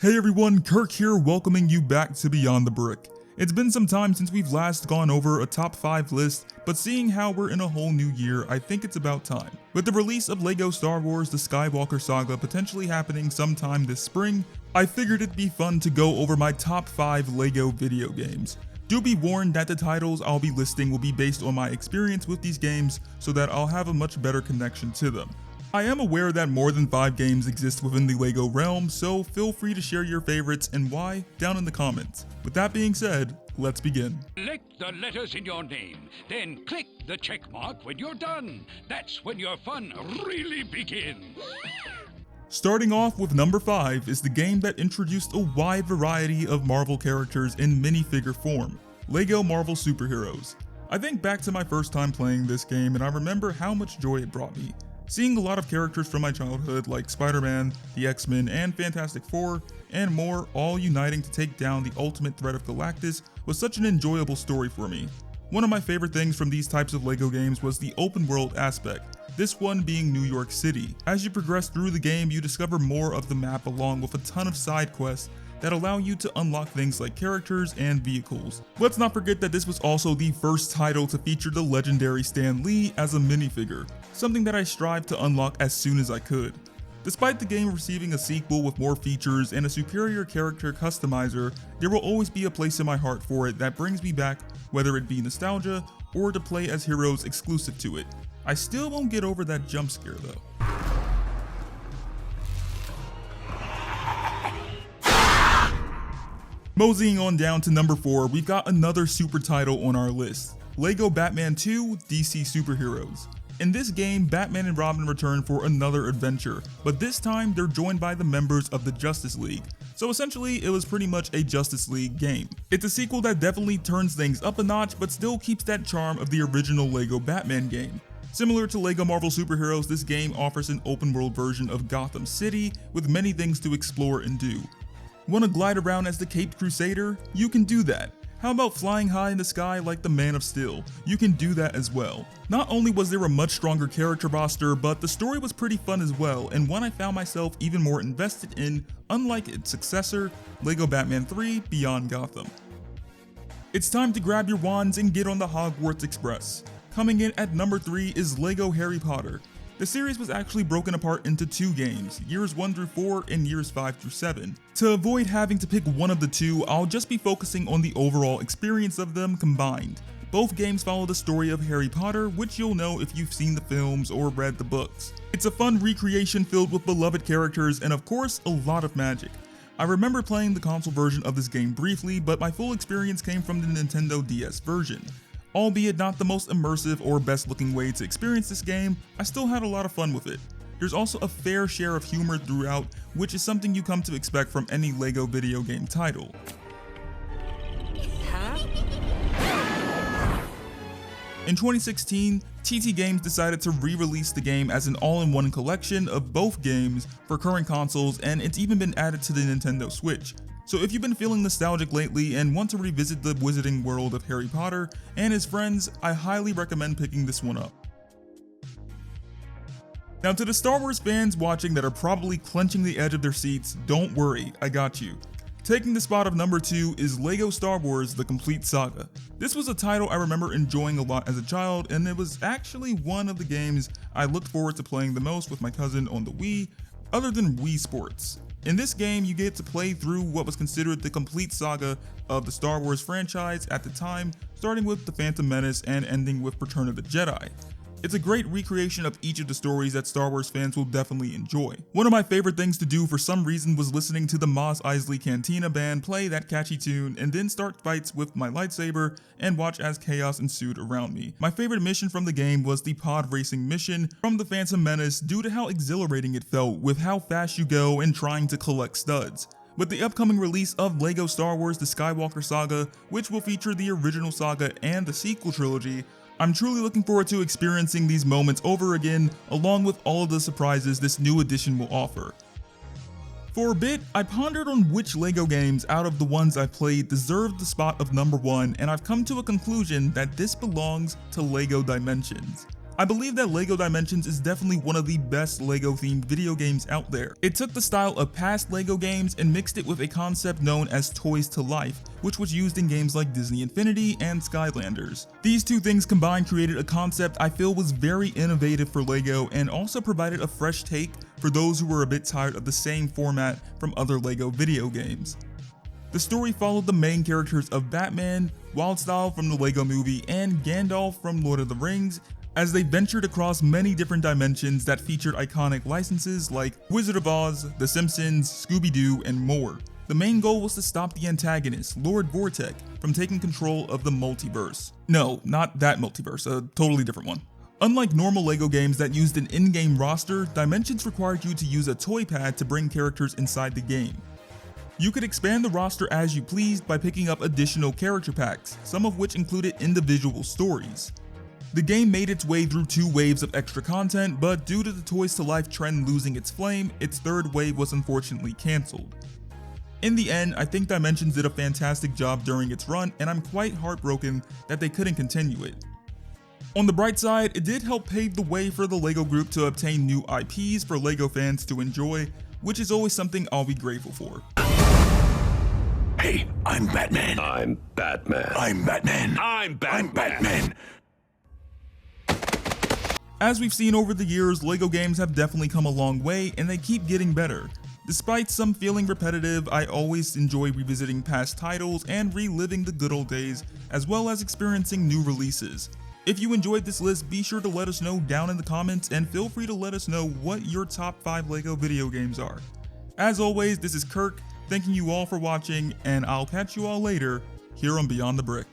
Hey everyone, Kirk here, welcoming you back to Beyond the Brick. It's been some time since we've last gone over a top 5 list, but seeing how we're in a whole new year, I think it's about time. With the release of LEGO Star Wars The Skywalker Saga potentially happening sometime this spring, I figured it'd be fun to go over my top 5 LEGO video games. Do be warned that the titles I'll be listing will be based on my experience with these games, so that I'll have a much better connection to them. I am aware that more than 5 games exist within the LEGO realm, so feel free to share your favorites and why down in the comments. With that being said, let's begin. Select the letters in your name, then click the check mark when you're done. That's when your fun really begins. Starting off with number 5 is the game that introduced a wide variety of Marvel characters in minifigure form, LEGO Marvel Superheroes. I think back to my first time playing this game and I remember how much joy it brought me. Seeing a lot of characters from my childhood like Spider-Man, the X-Men, and Fantastic Four, and more all uniting to take down the ultimate threat of Galactus was such an enjoyable story for me. One of my favorite things from these types of LEGO games was the open world aspect, this one being New York City. As you progress through the game, you discover more of the map along with a ton of side quests that allow you to unlock things like characters and vehicles. Let's not forget that this was also the first title to feature the legendary Stan Lee as a minifigure, something that I strived to unlock as soon as I could. Despite the game receiving a sequel with more features and a superior character customizer, there will always be a place in my heart for it that brings me back, whether it be nostalgia or to play as heroes exclusive to it. I still won't get over that jump scare though. Moseying on down to number 4, we've got another super title on our list, LEGO Batman 2 DC Superheroes. In this game, Batman and Robin return for another adventure, but this time they're joined by the members of the Justice League. So essentially, it was pretty much a Justice League game. It's a sequel that definitely turns things up a notch, but still keeps that charm of the original LEGO Batman game. Similar to LEGO Marvel Superheroes, this game offers an open world version of Gotham City with many things to explore and do. Want to glide around as the Caped Crusader? You can do that. How about flying high in the sky like the Man of Steel? You can do that as well. Not only was there a much stronger character roster, but the story was pretty fun as well, and one I found myself even more invested in, unlike its successor, LEGO Batman 3 Beyond Gotham. It's time to grab your wands and get on the Hogwarts Express. Coming in at number 3 is LEGO Harry Potter. The series was actually broken apart into 2 games, years 1 through 4 and years 5 through 7. To avoid having to pick one of the 2, I'll just be focusing on the overall experience of them combined. Both games follow the story of Harry Potter, which you'll know if you've seen the films or read the books. It's a fun recreation filled with beloved characters and of course a lot of magic. I remember playing the console version of this game briefly, but my full experience came from the Nintendo DS version. Albeit not the most immersive or best looking way to experience this game, I still had a lot of fun with it. There's also a fair share of humor throughout, which is something you come to expect from any LEGO video game title. In 2016, TT Games decided to re-release the game as an all-in-one collection of both games for current consoles, and it's even been added to the Nintendo Switch. So if you've been feeling nostalgic lately and want to revisit the wizarding world of Harry Potter and his friends, I highly recommend picking this one up. Now to the Star Wars fans watching that are probably clenching the edge of their seats, don't worry, I got you. Taking the spot of number 2 is LEGO Star Wars The Complete Saga. This was a title I remember enjoying a lot as a child, and it was actually one of the games I looked forward to playing the most with my cousin on the Wii, other than Wii Sports. In this game, you get to play through what was considered the complete saga of the Star Wars franchise at the time, starting with The Phantom Menace and ending with Return of the Jedi. It's a great recreation of each of the stories that Star Wars fans will definitely enjoy. One of my favorite things to do for some reason was listening to the Mos Eisley Cantina band play that catchy tune and then start fights with my lightsaber and watch as chaos ensued around me. My favorite mission from the game was the pod racing mission from The Phantom Menace due to how exhilarating it felt with how fast you go and trying to collect studs. With the upcoming release of LEGO Star Wars The Skywalker Saga, which will feature the original saga and the sequel trilogy, I'm truly looking forward to experiencing these moments over again, along with all of the surprises this new edition will offer. For a bit, I pondered on which LEGO games out of the ones I played deserved the spot of number 1, and I've come to a conclusion that this belongs to LEGO Dimensions. I believe that LEGO Dimensions is definitely one of the best LEGO themed video games out there. It took the style of past LEGO games and mixed it with a concept known as Toys to Life, which was used in games like Disney Infinity and Skylanders. These two things combined created a concept I feel was very innovative for LEGO and also provided a fresh take for those who were a bit tired of the same format from other LEGO video games. The story followed the main characters of Batman, Wildstyle from the LEGO Movie, and Gandalf from Lord of the Rings, as they ventured across many different dimensions that featured iconic licenses like Wizard of Oz, The Simpsons, Scooby-Doo, and more. The main goal was to stop the antagonist, Lord Vortek, from taking control of the multiverse. No, not that multiverse, a totally different one. Unlike normal LEGO games that used an in-game roster, Dimensions required you to use a toy pad to bring characters inside the game. You could expand the roster as you pleased by picking up additional character packs, some of which included individual stories. The game made its way through 2 waves of extra content, but due to the Toys to Life trend losing its flame, its 3rd wave was unfortunately cancelled. In the end, I think Dimensions did a fantastic job during its run, and I'm quite heartbroken that they couldn't continue it. On the bright side, it did help pave the way for the LEGO Group to obtain new IPs for LEGO fans to enjoy, which is always something I'll be grateful for. Hey, I'm Batman. I'm Batman. I'm Batman. I'm Batman. I'm Batman. As we've seen over the years, LEGO games have definitely come a long way and they keep getting better. Despite some feeling repetitive, I always enjoy revisiting past titles and reliving the good old days, as well as experiencing new releases. If you enjoyed this list, be sure to let us know down in the comments and feel free to let us know what your top 5 LEGO video games are. As always, this is Kirk, thanking you all for watching, and I'll catch you all later here on Beyond the Brick.